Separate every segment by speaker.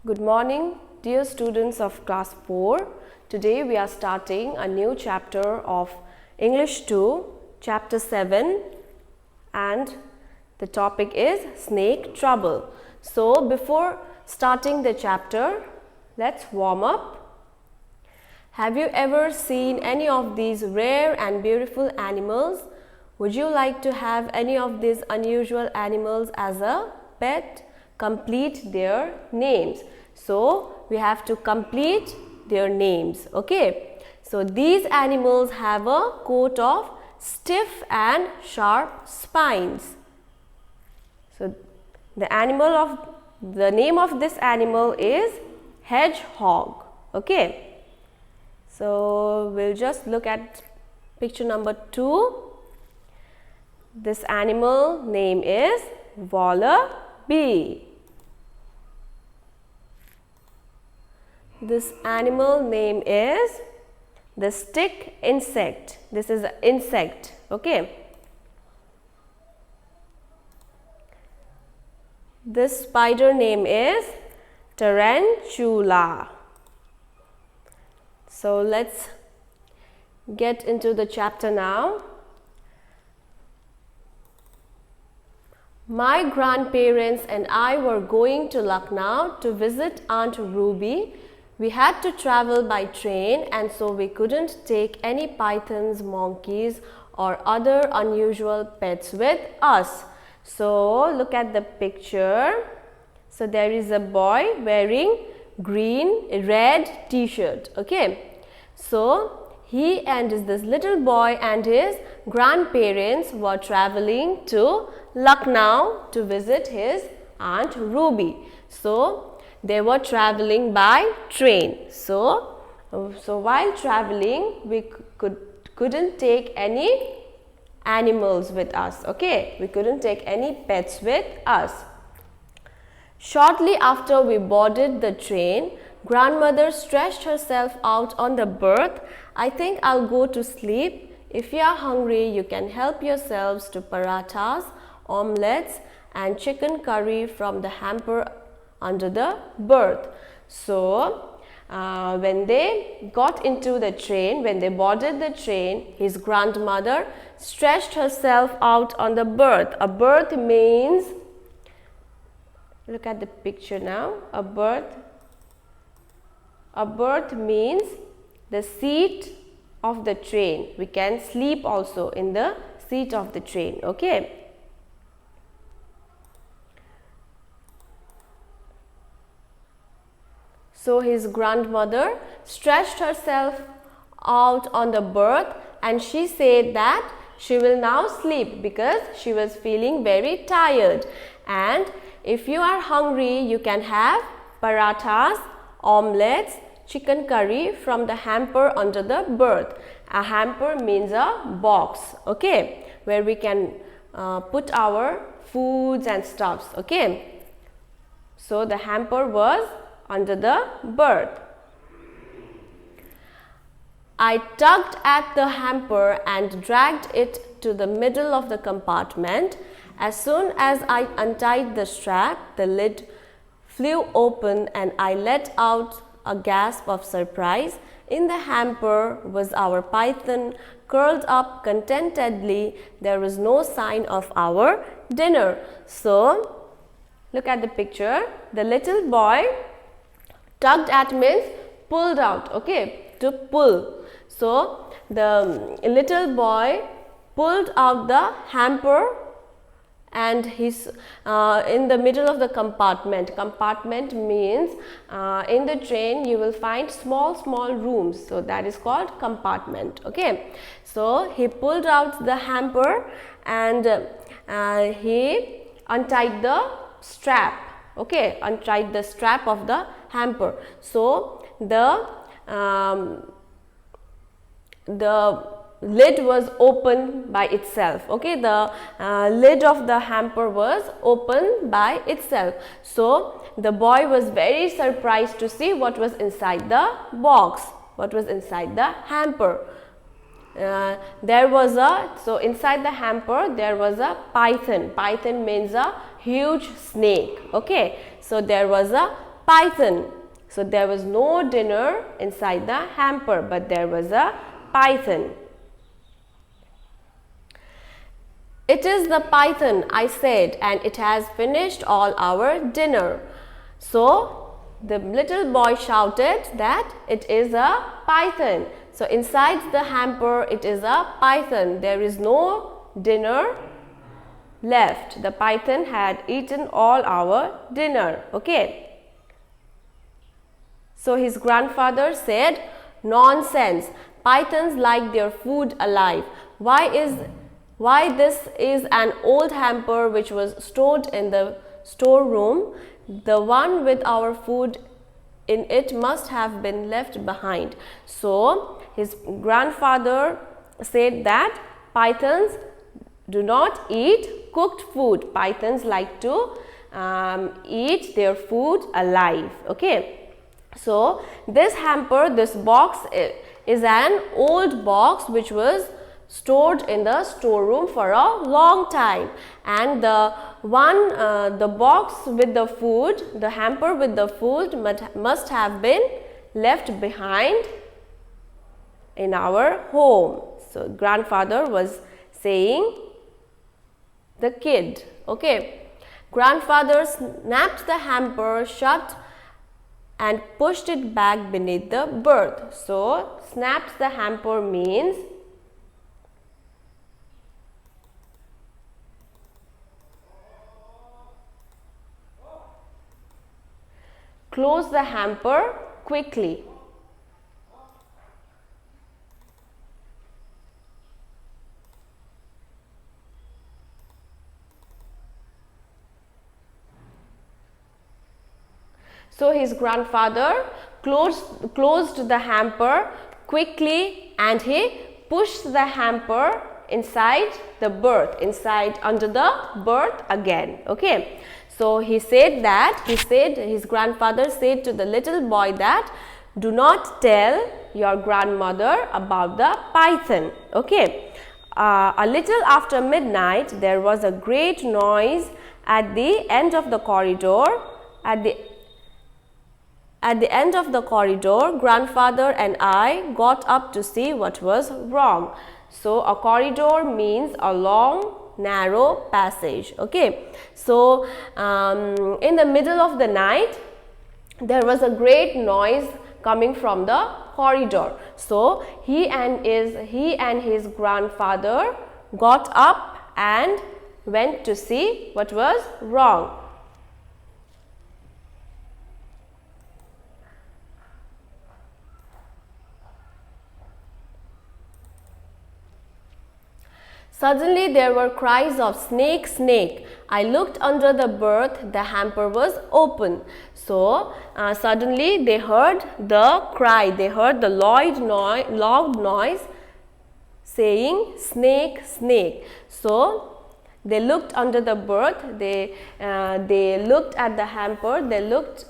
Speaker 1: Good morning, dear students of class 4. Today we are starting a new chapter of English 2, chapter 7, and the topic is snake trouble. So before starting the chapter, let's warm up. Have you ever seen any of these rare and beautiful animals? Would you like to have any of these unusual animals as a pet? Complete their names. So we have to complete their names. Okay. So these animals have a coat of stiff and sharp spines. So the name of this animal is hedgehog. Okay. So we'll just look at picture number 2. This animal name is wallaby. This animal name is the stick insect. This is an insect. Okay. This spider name is tarantula. So let's get into the chapter now. My grandparents and I were going to Lucknow to visit Aunt Ruby. We had to travel by train, and so we couldn't take any pythons, monkeys or other unusual pets with us. So look at the picture. So there is a boy wearing red t-shirt. Okay. So he and this little boy and his grandparents were traveling to Lucknow to visit his Aunt Ruby. So they were traveling by train. So while traveling, we couldn't take any animals with us. Okay, we couldn't take any pets with us. Shortly after we boarded the train, grandmother stretched herself out on the berth. I think I'll go to sleep. If you are hungry, you can help yourselves to parathas, omelets and chicken curry from the hamper under the berth. So when they got into the train, when they boarded the train, his grandmother stretched herself out on the berth. A berth means, look at the picture now, a berth means the seat of the train. We can sleep also in the seat of the train. Okay. So his grandmother stretched herself out on the berth, and she said that she will now sleep because she was feeling very tired. And if you are hungry, you can have parathas, omelets, chicken curry from the hamper under the berth. A hamper means a box, okay, where we can put our foods and stuffs. Okay. So the hamper was under the berth. I tugged at the hamper and dragged it to the middle of the compartment. As soon as I untied the strap, the lid flew open and I let out a gasp of surprise. In the hamper was our python curled up contentedly. There was no sign of our dinner. So look at the picture. The little boy, tugged at means pulled out, okay, to pull. So the little boy pulled out the hamper and he's in the middle of the compartment. Compartment means in the train you will find small rooms. So that is called compartment. Okay. So he pulled out the hamper and he untied the strap. Okay, untied the strap of the hamper. So the lid was open by itself. Okay, the lid of the hamper was open by itself. So the boy was very surprised to see what was inside the box, what was inside the hamper. So inside the hamper there was a python. Python means a huge snake. Okay, so there was a python. So there was no dinner inside the hamper, but there was a python. It is the python, I said, and it has finished all our dinner. So the little boy shouted that it is a python. So inside the hamper it is a python. There is no dinner left. The python had eaten all our dinner. Okay. So his grandfather said, nonsense. Pythons like their food alive. Why this is an old hamper which was stored in the storeroom. The one with our food in it must have been left behind. So his grandfather said that pythons do not eat cooked food. Pythons like to eat their food alive. Okay. So this hamper, this box is an old box which was stored in the storeroom for a long time, and the box with the food, the hamper with the food must have been left behind in our home. So grandfather was saying the kid. Okay. Grandfather snapped the hamper shut and pushed it back beneath the berth. So snapped the hamper means close the hamper quickly. So his grandfather closed the hamper quickly and he pushed the hamper inside the berth, under the berth again. Okay. So he said his grandfather said to the little boy that do not tell your grandmother about the python. Okay. A little after midnight there was a great noise at the end of the corridor. At the end of the corridor, grandfather and I got up to see what was wrong. So a corridor means a long narrow passage. Okay. So in the middle of the night there was a great noise coming from the corridor. So he and his grandfather got up and went to see what was wrong. Suddenly there were cries of snake, snake. I looked under the berth, the hamper was open. So suddenly they heard the cry, they heard the loud noise saying snake, snake. So they looked under the berth, they looked at the hamper, they looked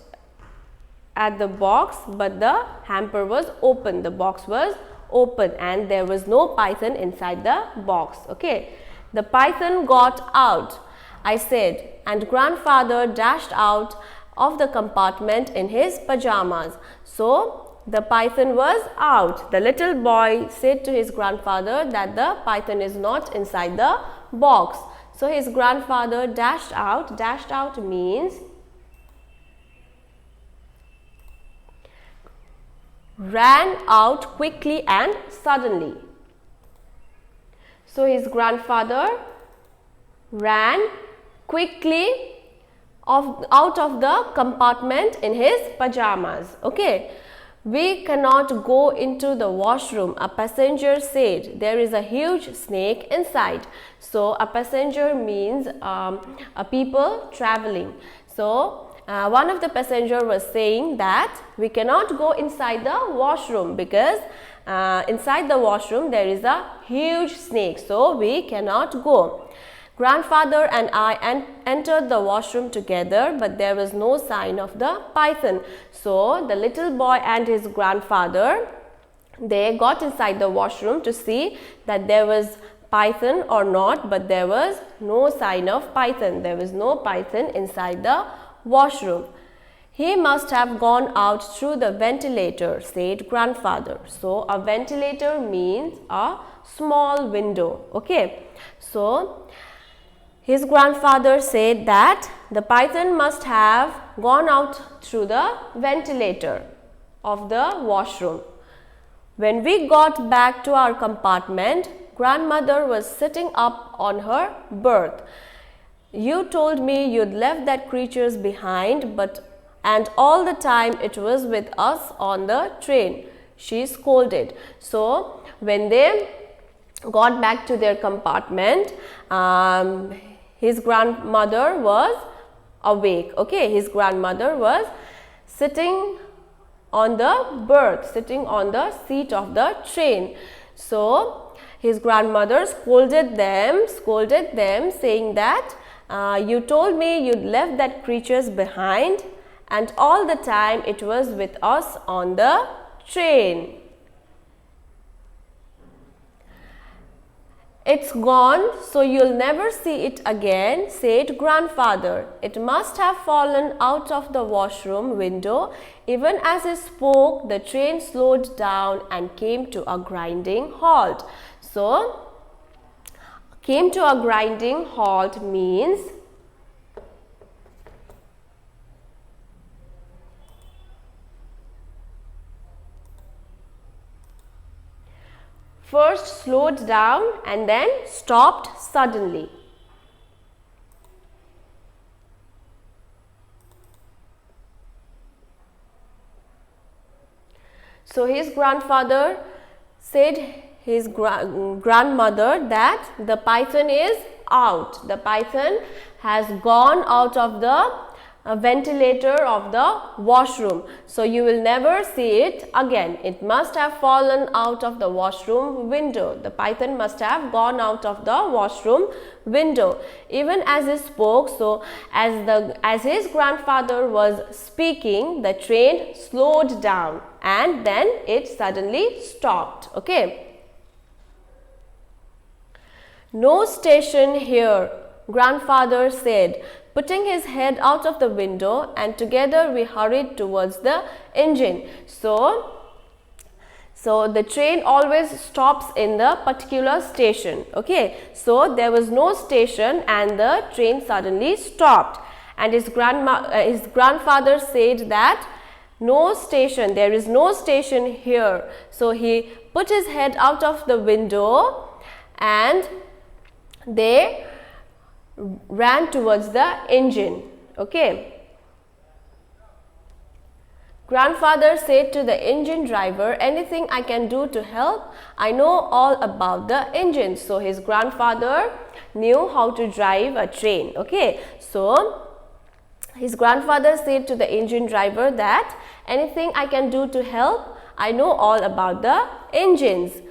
Speaker 1: at the box, but the hamper was open, the box was open and there was no python inside the box. Okay. The python got out, I said, and grandfather dashed out of the compartment in his pajamas. So the python was out. The little boy said to his grandfather that the python is not inside the box. So his grandfather dashed out. Dashed out means ran out quickly and suddenly. So his grandfather ran quickly out of the compartment in his pajamas. Okay. We cannot go into the washroom, a passenger said. There is a huge snake inside. So a passenger means a people traveling. So one of the passenger was saying that we cannot go inside the washroom because inside the washroom there is a huge snake, so we cannot go. Grandfather and I entered the washroom together, but there was no sign of the python. So the little boy and his grandfather, they got inside the washroom to see that there was python or not, but there was no sign of python. There was no python inside the washroom. He must have gone out through the ventilator, said grandfather. So a ventilator means a small window. Okay. So his grandfather said that the python must have gone out through the ventilator of the washroom. When we got back to our compartment, grandmother was sitting up on her berth. You told me you'd left that creatures behind, and all the time it was with us on the train, she scolded. So when they got back to their compartment, his grandmother was awake. Okay, his grandmother was sitting on the berth, sitting on the seat of the train. So his grandmother scolded them, saying that you told me you'd left that creatures behind, and all the time it was with us on the train. It's gone, so you'll never see it again, said grandfather. It must have fallen out of the washroom window. Even as he spoke, the train slowed down and came to a grinding halt. So, came to a grinding halt means first slowed down and then stopped suddenly. So his grandfather said his grandmother that the python is out. The python has gone out of the ventilator of the washroom. So you will never see it again. It must have fallen out of the washroom window. The python must have gone out of the washroom window. Even as he spoke, so as his grandfather was speaking, the train slowed down and then it suddenly stopped. Okay. No station here, grandfather said, putting his head out of the window, and together we hurried towards the engine. So the train always stops in the particular station. Okay, so there was no station and the train suddenly stopped, and his grandfather said that no station, there is no station here. So he put his head out of the window and they ran towards the engine. Okay. Grandfather said to the engine driver, anything I can do to help? I know all about the engine. So his grandfather knew how to drive a train. Okay. So his grandfather said to the engine driver that anything I can do to help? I know all about the engines.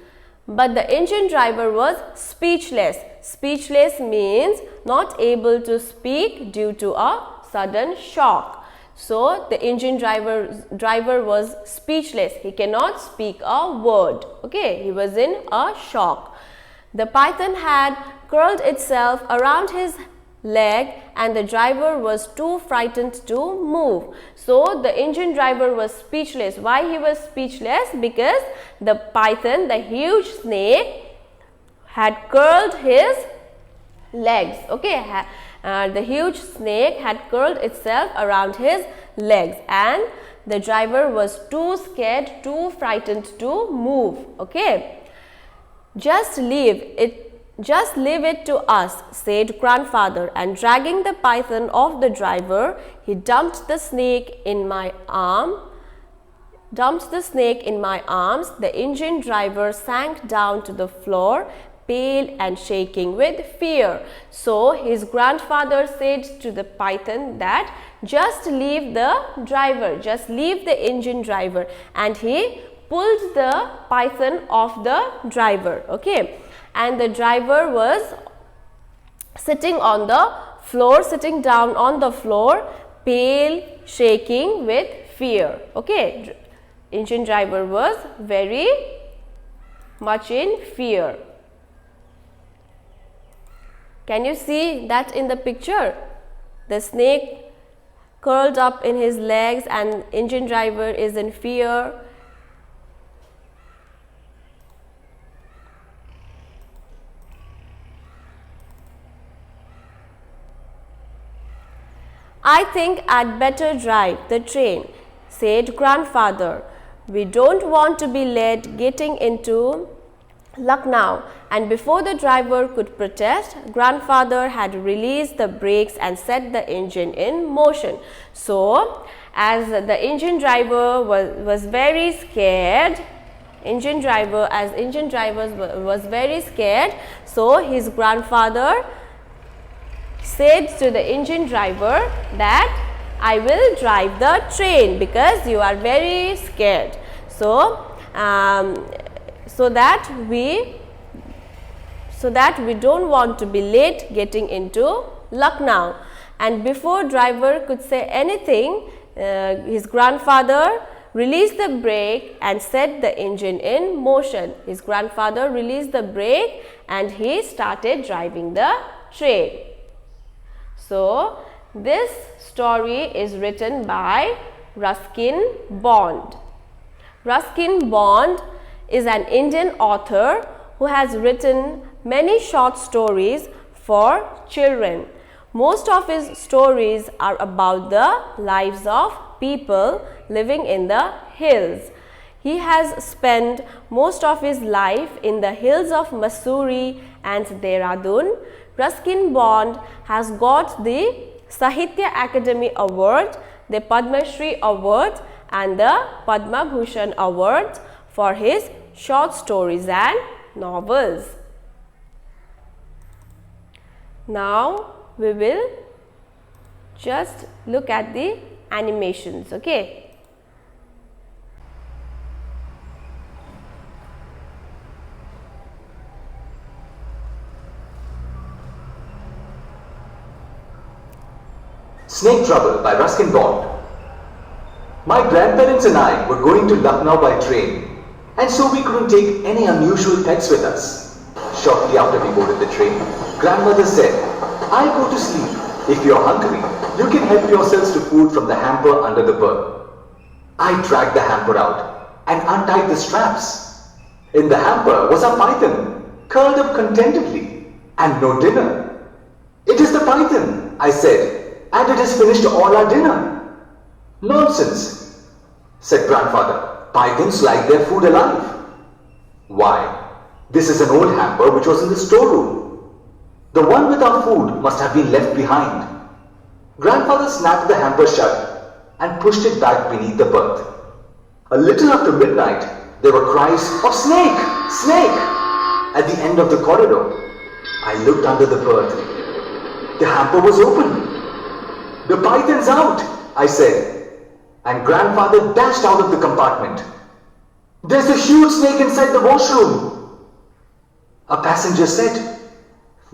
Speaker 1: But the engine driver was speechless. Speechless means not able to speak due to a sudden shock. So the engine driver was speechless. He cannot speak a word. Okay, he was in a shock. The python had curled itself around his leg and the driver was too frightened to move. So the engine driver was speechless. Why he was speechless? Because the python, the huge snake, had curled his legs. Okay, the huge snake had curled itself around his legs and the driver was too scared, too frightened to move. Okay, just leave it to us, said grandfather, and dragging the python off the driver, he dumped the snake in my arms. The engine driver sank down to the floor, pale and shaking with fear. So his grandfather said to the python that just leave the engine driver, and he pulled the python off the driver. Okay, and the driver was sitting on the floor, sitting down on the floor, pale, shaking with fear. Okay, engine driver was very much in fear. Can you see that in the picture? The snake curled up in his legs, and engine driver is in fear. I think I'd better drive the train, said grandfather. We don't want to be late getting into Lucknow. And before the driver could protest, grandfather had released the brakes and set the engine in motion. So, as the engine driver was very scared, engine driver was very scared, so his grandfather said to the engine driver that I will drive the train because you are very scared. So, so that we don't want to be late getting into Lucknow. And before driver could say anything, his grandfather released the brake and set the engine in motion. His grandfather released the brake and he started driving the train. So, this story is written by Ruskin Bond. Ruskin Bond is an Indian author who has written many short stories for children. Most of his stories are about the lives of people living in the hills. He has spent most of his life in the hills of Mussoorie and Dehradun. Ruskin Bond has got the Sahitya Academy Award, the Padma Shri Award and the Padma Bhushan Award for his short stories and novels. Now we will just look at the animations, okay?
Speaker 2: Snake Trouble by Ruskin Bond. My grandparents and I were going to Lucknow by train, and so we couldn't take any unusual pets with us. Shortly after we boarded the train, grandmother said, I'll go to sleep. If you're hungry, you can help yourselves to food from the hamper under the berth. I dragged the hamper out and untied the straps. In the hamper was a python, curled up contentedly, and no dinner. It is the python, I said, and it has finished all our dinner. Nonsense, said grandfather. Pythons like their food alive. Why, this is an old hamper which was in the storeroom. The one with our food must have been left behind. Grandfather snapped the hamper shut and pushed it back beneath the berth. A little after midnight, there were cries of snake, snake at the end of the corridor. I looked under the berth. The hamper was open. The python's out, I said, and grandfather dashed out of the compartment. There's a huge snake inside the washroom, a passenger said.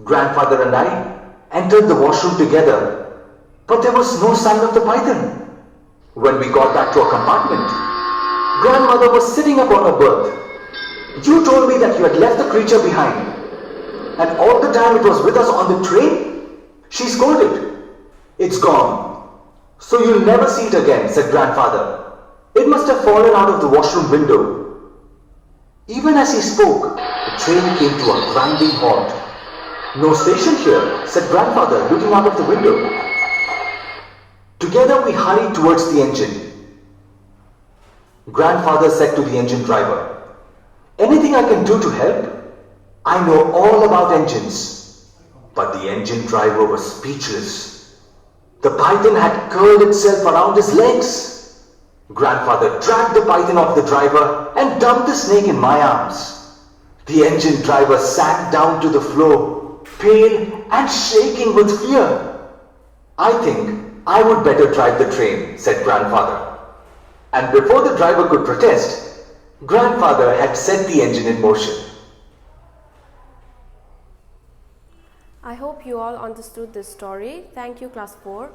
Speaker 2: Grandfather and I entered the washroom together, but there was no sign of the python. When we got back to our compartment, grandmother was sitting up on her berth. You told me that you had left the creature behind, and all the time it was with us on the train? She scolded. It's gone, so you'll never see it again, said grandfather. It must have fallen out of the washroom window. Even as he spoke, the train came to a grinding halt. No station here, said grandfather, looking out of the window. Together we hurried towards the engine. Grandfather said to the engine driver, anything I can do to help? I know all about engines. But the engine driver was speechless. The python had curled itself around his legs. Grandfather dragged the python off the driver and dumped the snake in my arms. The engine driver sank down to the floor, pale and shaking with fear. I think I would better drive the train, said grandfather. And before the driver could protest, grandfather had set the engine in motion.
Speaker 1: I hope you all understood this story. Thank you, class 4.